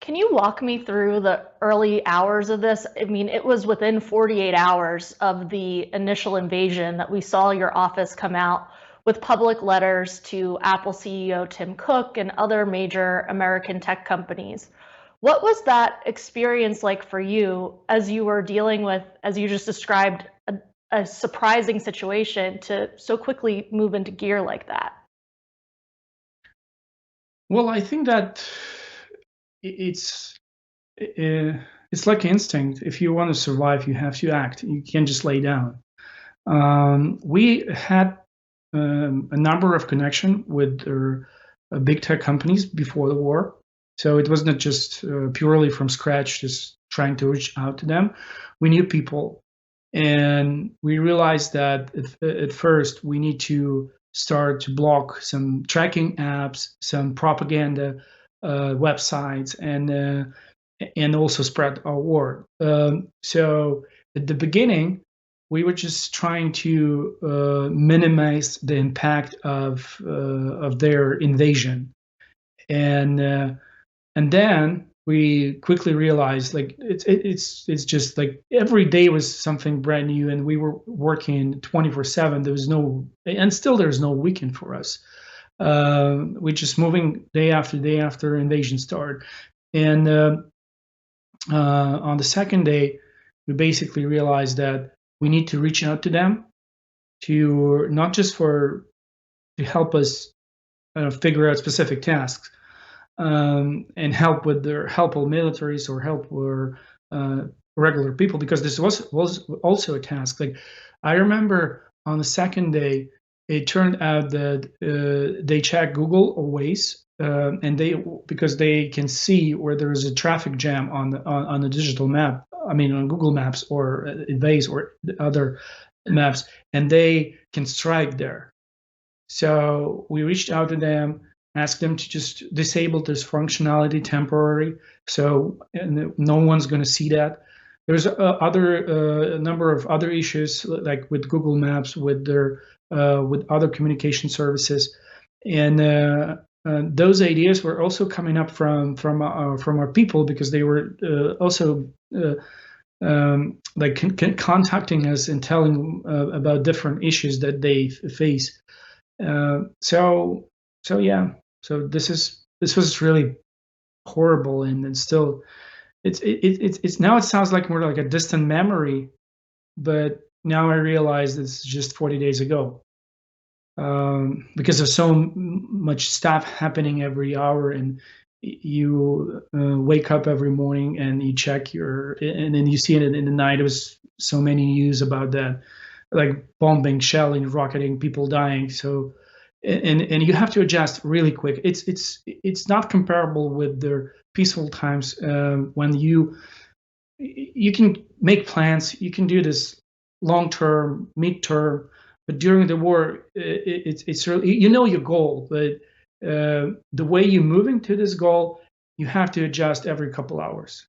Can you walk me through the early hours of this? I mean, it was within 48 hours of the initial invasion that we saw your office come out with public letters to Apple CEO Tim Cook and other major American tech companies. What was that experience like for you as you were dealing with, as you just described, a surprising situation to so quickly move into gear like that? Well, I think that it's it's like instinct. If you want to survive, you have to act. You can't just lay down. We had a number of connection with big tech companies before the war, so it wasn't just purely from scratch, just trying to reach out to them. We knew people, and we realized that at first we need to start to block some tracking apps, some propaganda websites, and also spread our word. So at the beginning, we were just trying to minimize the impact of their invasion, and uh, and then we quickly realized like it's just like every day was something brand new, and we were working 24/7. There was no, and still there's no weekend for us. We're just moving day after invasion started, and on the second day, we basically realized that we need to reach out to them to not just for to help us figure out specific tasks, and help with their help with militaries or help with regular people, because this was also a task. Like, I remember on the second day, it turned out that they checked Google or Waze, and they, because they can see where there is a traffic jam on the digital map. I mean, on Google Maps or Waze or other maps, and they can strike there. So we reached out to them, asked them to just disable this functionality temporarily, so no one's going to see that. There's a number of other issues, like with Google Maps, with their with other communication services, and those ideas were also coming up from our people, because they were also like contacting us and telling about different issues that they face. So yeah, so this was really horrible, and it's still it's now, it sounds like more like a distant memory, but now I realize it's just 40 days ago, because there's so much stuff happening every hour, and you wake up every morning and you check your, and then you see it in the night. It was so many news about that, like bombing, shelling, rocketing, people dying. So and you have to adjust really quick. It's not comparable with the peaceful times, when you can make plans, you can do this long term, mid term, but during the war, it's really, you know, your goal, but the way you're moving to this goal, you have to adjust every couple hours.